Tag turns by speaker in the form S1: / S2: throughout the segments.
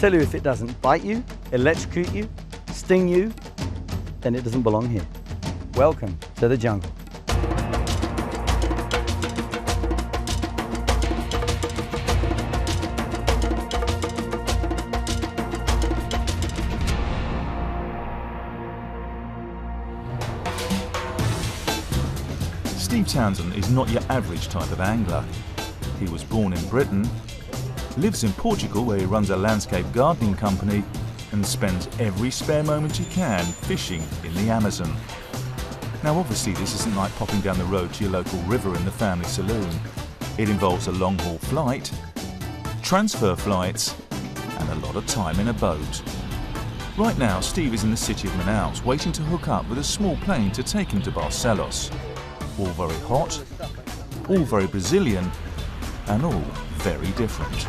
S1: tell you, if it doesn't bite you, electrocute you, sting you, then it doesn't belong here. Welcome to the jungle.
S2: Steve Townsend is not your average type of angler. He was born in Britain, lives in Portugal where he runs a landscape gardening company, and spends every spare moment he can fishing in the Amazon. Now obviously this isn't like popping down the road to your local river in the family saloon. It involves a long haul flight, transfer flights, and a lot of time in a boat. Right now Steve is in the city of Manaus waiting to hook up with a small plane to take him to Barcelos. All very hot, all very Brazilian, and all very different.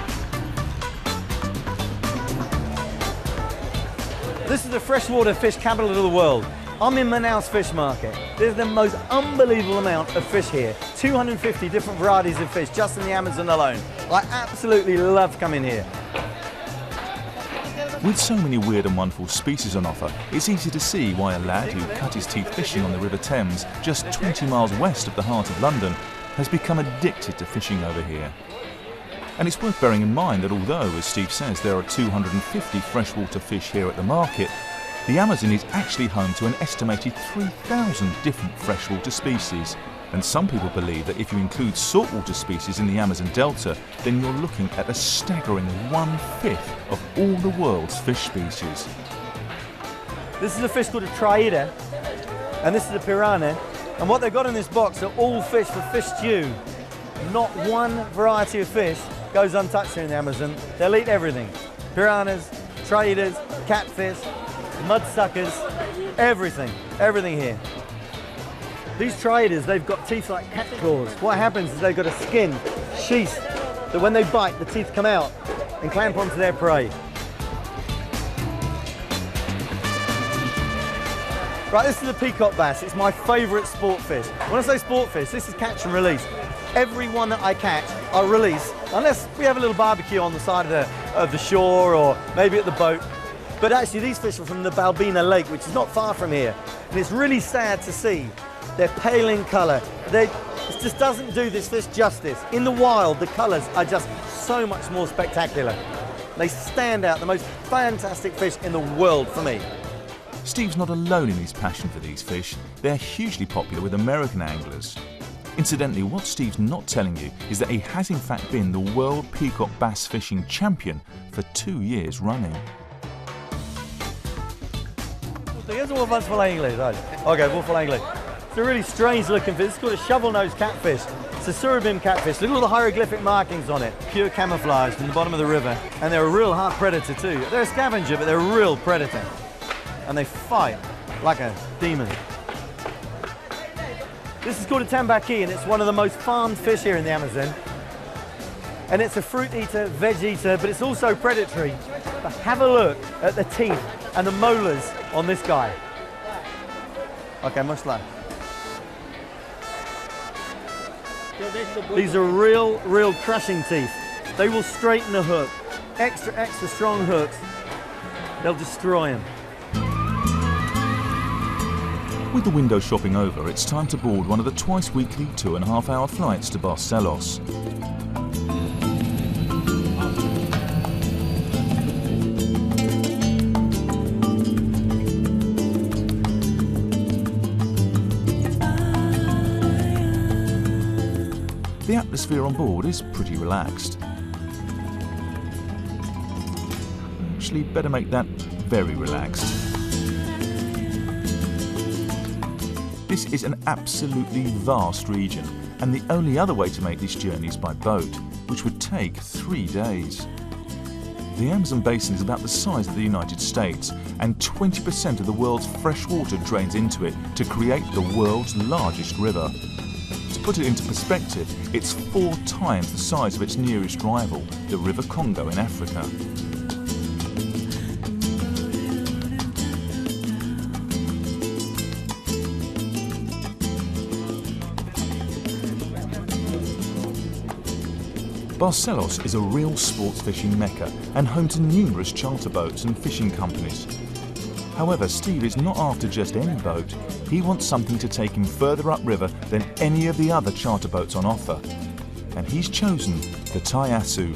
S1: This is the freshwater fish capital of the world. I'm in Manaus Fish Market. There's the most unbelievable amount of fish here. 250 different varieties of fish just in the Amazon alone. I absolutely love coming here.
S2: With so many weird and wonderful species on offer, it's easy to see why a lad who cut his teeth fishing on the River Thames, just 20 miles west of the heart of London, has become addicted to fishing over here. And it's worth bearing in mind that although, as Steve says, there are 250 freshwater fish here at the market, the Amazon is actually home to an estimated 3,000 different freshwater species. And some people believe that if you include saltwater species in the Amazon Delta, then you're looking at a staggering 1/5 of all the world's fish species.
S1: This is a fish called a traída, and this is a piranha. And what they've got in this box are all fish for fish stew. Not one variety of fish goes untouched here in the Amazon. They'll eat everything. Piranhas, traídas, catfish, mudsuckers, everything here. These traídas, they've got teeth like cat claws. What happens is they've got a skin sheath that when they bite, the teeth come out and clamp onto their prey. Right, this is a peacock bass. It's my favourite sport fish. When I say sport fish, this is catch and release. Every one that I catch, I'll release, unless we have a little barbecue on the side of the shore or maybe at the boat. But actually, these fish are from the Balbina Lake, which is not far from here. And it's really sad to see. They're pale in colour. It just doesn't do this fish justice. In the wild, the colours are just so much more spectacular. They stand out, the most fantastic fish in the world for me.
S2: Steve's not alone in his passion for these fish. They're hugely popular with American anglers. Incidentally, what Steve's not telling you is that he has in fact been the world peacock bass fishing champion for 2 years running.
S1: Vou falar em inglês, olha. Okay, vou falar em inglês. It's a really strange looking fish. It's called a shovel-nosed catfish. It's a surubim catfish. Look at all the hieroglyphic markings on it. Pure camouflaged in the bottom of the river. And they're a real hard predator too. They're a scavenger, but they're a real predator. And they fight like a demon. This is called a tambaqui, and it's one of the most farmed fish here in the Amazon. And it's a fruit eater, veg eater, but it's also predatory. But have a look at the teeth and the molars on this guy. Okay, much love. These are real crushing teeth. They will straighten a hook. Extra strong hooks. They'll destroy them.
S2: With the window shopping over, it's time to board one of the twice-weekly 2.5-hour flights to Barcelos. The atmosphere on board is pretty relaxed. Actually, better make that very relaxed. This is an absolutely vast region, and the only other way to make this journey is by boat, which would take 3 days. The Amazon basin is about the size of the United States, and 20% of the world's fresh water drains into it to create the world's largest river. To put it into perspective, it's 4 times the size of its nearest rival, the River Congo in Africa. Barcelos is a real sports fishing mecca and home to numerous charter boats and fishing companies. However, Steve is not after just any boat. He wants something to take him further upriver than any of the other charter boats on offer. And he's chosen the Taiasu.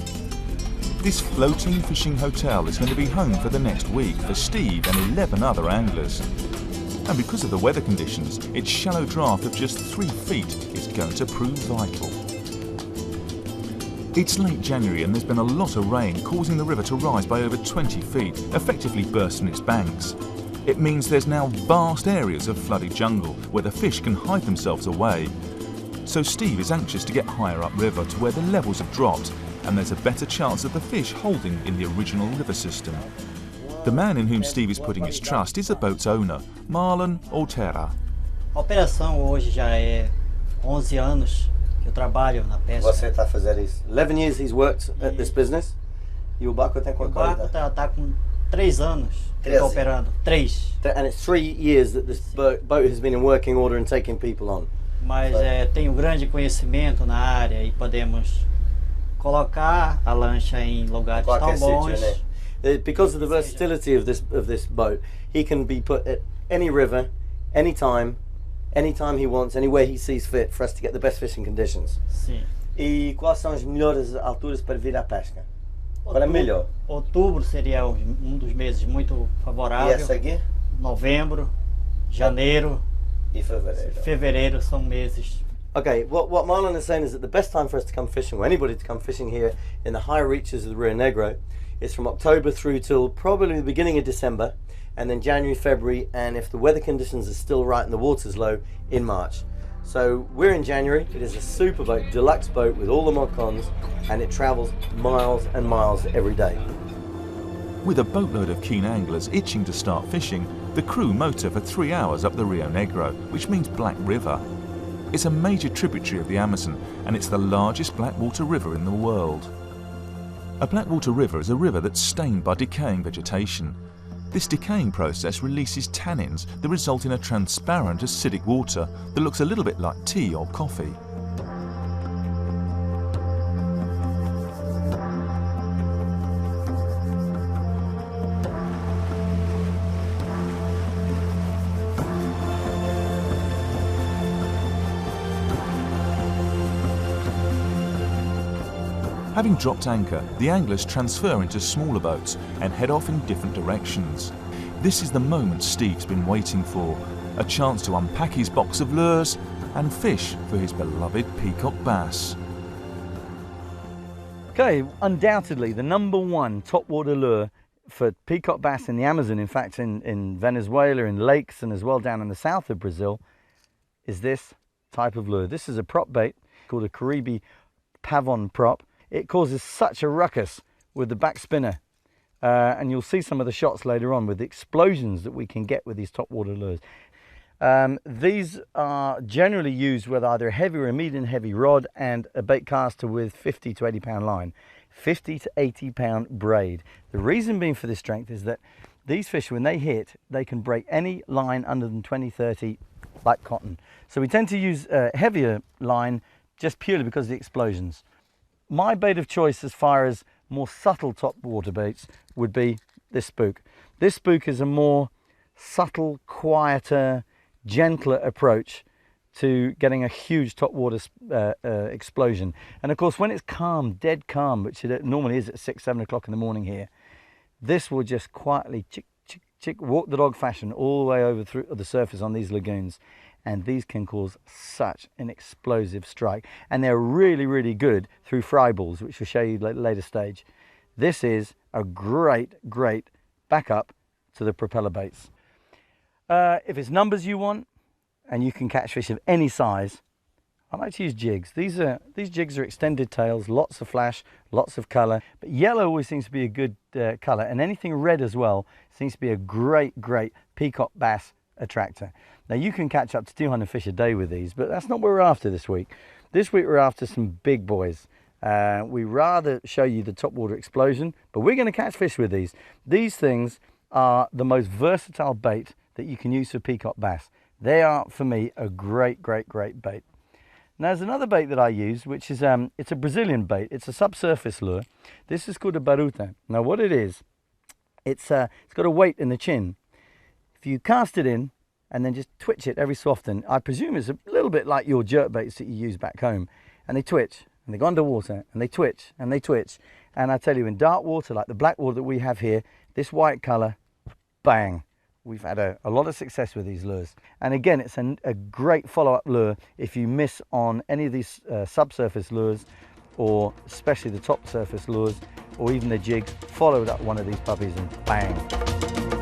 S2: This floating fishing hotel is going to be home for the next week for Steve and 11 other anglers. And because of the weather conditions, its shallow draft of just 3 feet is going to prove vital. It's late January and there's been a lot of rain, causing the river to rise by over 20 feet, effectively bursting its banks. It means there's now vast areas of flooded jungle where the fish can hide themselves away. So Steve is anxious to get higher upriver to where the levels have dropped and there's a better chance of the fish holding in the original river system. The man in whom Steve is putting his trust is the boat's owner, Marlon Otera.
S3: A operação hoje já é 11 anos que eu trabalho na pesca.
S4: Você está a fazer isso? 11 years he's worked at this business? E o barco tem
S3: O
S4: quanto?
S3: barco tá com 3 anos que
S4: 13.
S3: tá operando. 3.
S4: And it's 3 years that this boat has been in working order and taking people on.
S3: Mas tenho grande conhecimento na área e podemos colocar a lancha em lugares tão bons.
S4: Because of the versatility of this boat, he can be put at any river, anytime he wants, anywhere he sees fit for us to get the best fishing conditions.
S3: Sim.
S4: E quais são as melhores alturas para vir à pesca? Qual é melhor?
S3: Outubro seria dos meses muito favorável.
S4: E a seguir?
S3: Novembro, janeiro
S4: E fevereiro.
S3: Fevereiro são meses.
S4: Okay, what Marlon is saying is that the best time for us to come fishing, or anybody to come fishing here in the higher reaches of the Rio Negro, is from October through till probably the beginning of December, and then January, February, and if the weather conditions are still right and the water's low, in March. So we're in January. It is a super boat, deluxe boat with all the mod cons, and it travels miles and miles every day.
S2: With a boatload of keen anglers itching to start fishing, the crew motor for 3 hours up the Rio Negro, which means Black River. It's a major tributary of the Amazon, and it's the largest blackwater river in the world. A blackwater river is a river that's stained by decaying vegetation. This decaying process releases tannins that result in a transparent acidic water that looks a little bit like tea or coffee. Having dropped anchor, the anglers transfer into smaller boats and head off in different directions. This is the moment Steve's been waiting for, a chance to unpack his box of lures and fish for his beloved peacock bass.
S1: Okay, undoubtedly the #1 topwater lure for peacock bass in the Amazon, in fact in Venezuela, in lakes and as well down in the south of Brazil, is this type of lure. This is a prop bait called a Caribe Pavon prop. It causes such a ruckus with the back spinner, and you'll see some of the shots later on with the explosions that we can get with these topwater lures. These are generally used with either a heavy or a medium heavy rod and a bait caster with 50 to 80 pound line, 50 to 80 pound braid. The reason being for this strength is that these fish, when they hit, they can break any line under than 20, 30 like cotton. So we tend to use a heavier line just purely because of the explosions. My bait of choice as far as more subtle topwater baits would be this spook. This spook is a more subtle, quieter, gentler approach to getting a huge topwater explosion. And of course, when it's calm, dead calm, which it normally is at 6, 7 o'clock in the morning here, this will just quietly chick, chick, chick, walk the dog fashion all the way over through the surface on these lagoons. And these can cause such an explosive strike. And they're really, really good through fry balls, which we'll show you at a later stage. This is a great, great backup to the propeller baits. If it's numbers you want, and you can catch fish of any size, I like to use jigs. These jigs are extended tails, lots of flash, lots of color, but yellow always seems to be a good color, and anything red as well seems to be a great, great peacock bass attractor. Now you can catch up to 200 fish a day with these, but that's not what we're after this week. This week we're after some big boys. We rather show you the topwater explosion, but we're going to catch fish with these. These things are the most versatile bait that you can use for peacock bass. They are, for me, a great, great, great bait. Now there's another bait that I use, which is it's a Brazilian bait. It's a subsurface lure. This is called a baruta. Now what it is, it's got a weight in the chin. If you cast it in and then just twitch it every so often, I presume it's a little bit like your jerk baits that you use back home, and they twitch and they go underwater and they twitch and they twitch. And I tell you, in dark water like the black water that we have here, this white colour, bang. We've had a lot of success with these lures. And again, it's a great follow-up lure if you miss on any of these subsurface lures, or especially the top surface lures, or even the jigs. Follow up one of these puppies and bang.